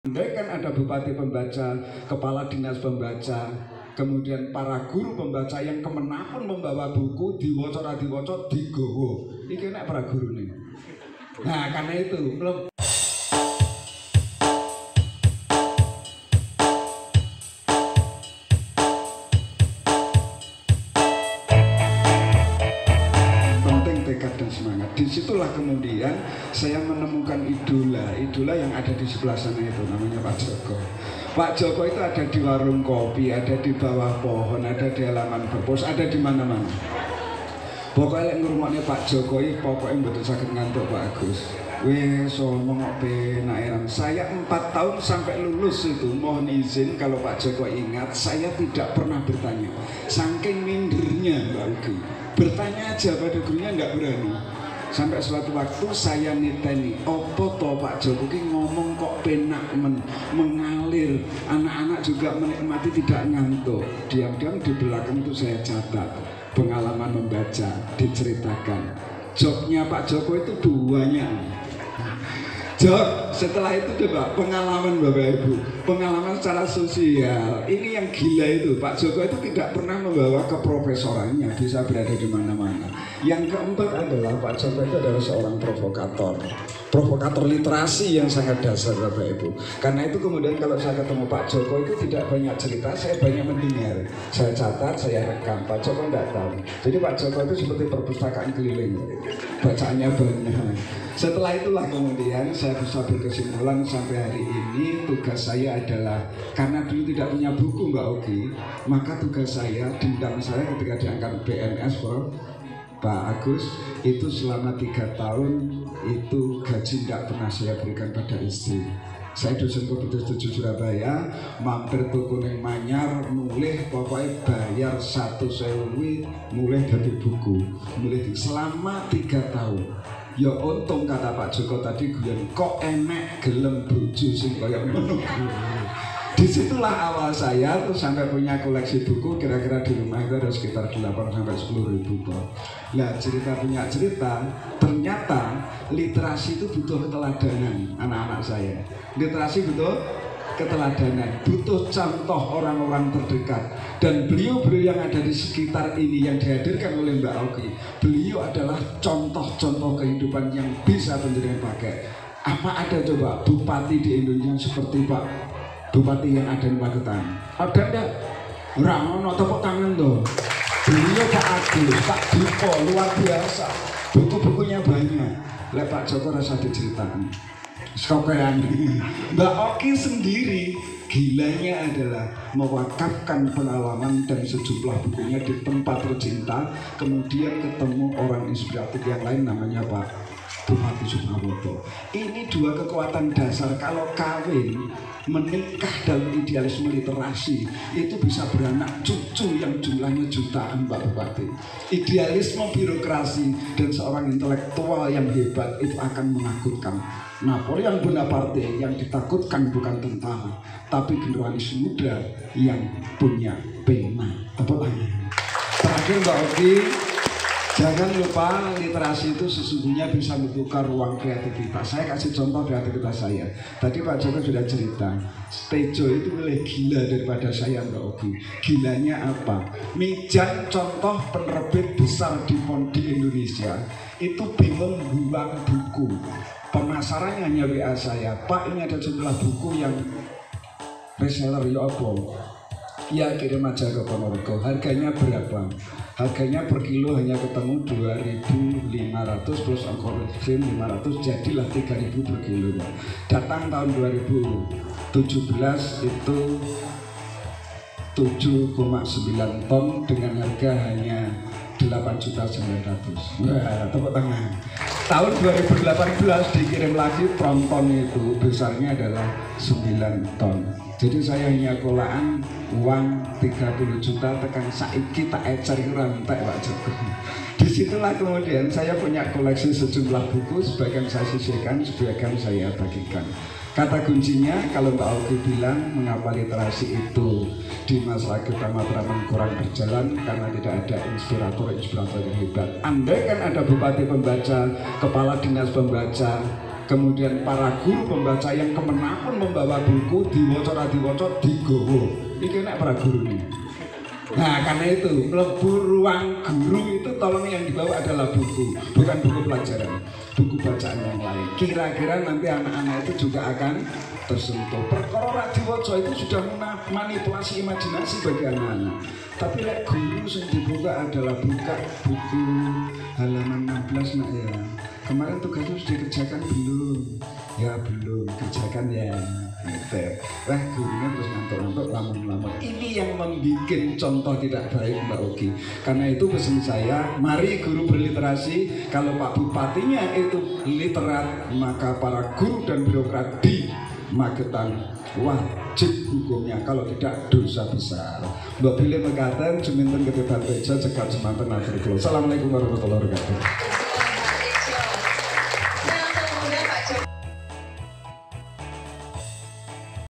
Andai kan ada bupati pembaca, kepala dinas pembaca, kemudian para guru pembaca yang kemenapun membawa buku diwaca ora diwaca digowo. Iki nek para guru nih. Nah karena itu belum. Tekad dan semangat. Disitulah kemudian saya menemukan idola yang ada di sebelah sana itu namanya Pak Joko. Pak Joko itu ada di warung kopi, ada di bawah pohon, ada di halaman perpus, ada di mana-mana. Pokoknya ngurungoknya Pak Joko ini pokoknya betul sakit ngantuk Pak Agus. Wes ngomong penairan. Saya 4 tahun sampai lulus itu mohon izin kalau Pak Joko ingat saya tidak pernah bertanya. Saking mindernya Mbak Ugi. Bertanya aja pada gurunya nggak berani. Sampai suatu waktu saya niteni, opo to Pak Joko ki ngomong kok penak mengalir, anak-anak juga menikmati tidak ngantuk. Diam-diam di belakang itu saya catat pengalaman membaca, diceritakan. Jobnya Pak Joko itu duanya. Job, setelah itu coba pengalaman Bapak Ibu, pengalaman secara sosial. Ini yang gila itu, Pak Joko itu tidak pernah membawa keprofesorannya, bisa berada di mana-mana. Yang keempat adalah Pak Joko itu adalah seorang provokator literasi yang sangat dasar Bapak Ibu. Karena itu kemudian kalau saya ketemu Pak Joko itu tidak banyak cerita, saya banyak mendengar. Saya catat, saya rekam, Pak Joko tidak tahu. Jadi Pak Joko itu seperti perpustakaan keliling, bacaannya banyak. Setelah itulah kemudian saya bisa berkesimpulan sampai hari ini tugas saya adalah karena dulu tidak punya buku Mbak Ogi, maka tugas saya, dendam saya ketika diangkat BNS Pak Agus itu selama 3 tahun itu gaji tidak pernah saya berikan pada istri. Saya dosen Komputer 7 Surabaya, mampir tuku ning Manyar, mulih pokoknya bayar 1.000 mulai dari buku, mulai selama 3 tahun. Ya untung kata Pak Joko tadi guyon kok enek gelem bojo sing kaya ngono. Disitulah awal saya tuh sampai punya koleksi buku kira-kira di rumah itu ada sekitar 8-10 ribu kok. Nah cerita punya cerita, ternyata literasi itu butuh keteladanan anak-anak saya. Literasi butuh keteladanan, butuh contoh orang-orang terdekat. Dan beliau-beliau yang ada di sekitar ini yang dihadirkan oleh Mbak Ogi, beliau adalah contoh-contoh kehidupan yang bisa menjadi pakai. Apa ada coba bupati di Indonesia seperti Pak Bupati yang ada di Magetan? Ada enggak? Ramono tepuk tangan tuh. Beliau Pak Agus, Pak Dipo luar biasa. Buku-bukunya banyak. Lek Pak Joko rasa diceritakan. Sokean. Mbak Oki sendiri gilanya adalah mewakafkan pengalaman dan sejumlah bukunya di tempat tercinta, kemudian ketemu orang inspiratif yang lain namanya Pak Bupati Suprawoto. Ini 2 kekuatan dasar. Kalau kawin menikah dalam idealisme literasi itu bisa beranak cucu yang jumlahnya jutaan Mbak Bupati. Idealisme birokrasi dan seorang intelektual yang hebat itu akan menakutkan. Napoleon Bonaparte yang ditakutkan bukan tentara, tapi generalis muda yang punya pena. Tepuk tangan. Terakhir Mbak Ogi, jangan lupa literasi itu sesungguhnya bisa membuka ruang kreativitas. Saya kasih contoh kreativitas saya. Tadi Pak Joko sudah cerita, Tejo itu lebih gila daripada saya Mbak Ogi. Gilanya apa? Mijan contoh penerbit besar di Indonesia itu bingung buang buku. Pemasarannya hanya WA saya, Pak ini ada jumlah buku yang reseller ya apa? Ya kirim aja ke Ponorogo. Harganya berapa? Harganya per kilo hanya ketemu 2.500 plus ongkos 500, jadilah 3.000 per kilo. Datang tahun 2017 itu 7,9 ton dengan harga hanya 8.900.000. Wah, tepuk tangan. Tahun 2018 dikirim lagi tronton itu besarnya adalah 9 ton. Jadi saya hanya kolaan uang 30 juta tekan saiki tak ecer rantai Pak Joko. Disitulah kemudian saya punya koleksi sejumlah buku, sebagian saya sisihkan, sebagian saya bagikan. Kata kuncinya kalau Mbak Ogi bilang mengapa literasi itu di masa kita Matraman kurang berjalan karena tidak ada inspirator yang hebat. Andai kan ada bupati pembaca, kepala dinas pembaca, kemudian para guru pembaca yang kemenapun membawa buku diwaca digowo. Iki nek para guru nih. Nah karena itu ruang guru itu tolong yang dibawa adalah buku, bukan buku pelajaran, buku bacaan yang lain. Kira-kira nanti anak-anak itu juga akan tersentuh. Perkara diwaca itu sudah manipulasi imajinasi bagi anak-anak. Tapi lek guru yang dibuka adalah buka buku halaman 16 nak ya. Kemarin tugasnya sudah dikerjakan belum? Ya belum, kerjakan ya. Wah gurunya terus ngantuk-ngantuk lama-lama. Ini yang membuat contoh tidak baik Mbak Ogi. Karena itu pesan saya, mari guru berliterasi. Kalau Pak Bupatinya itu literat, maka para guru dan birokrat di Magetan wajib hukumnya, kalau tidak dosa besar. Mbak Billy mengatakan juminten ketetan beja cekat semanten akhir. Assalamualaikum warahmatullahi wabarakatuh.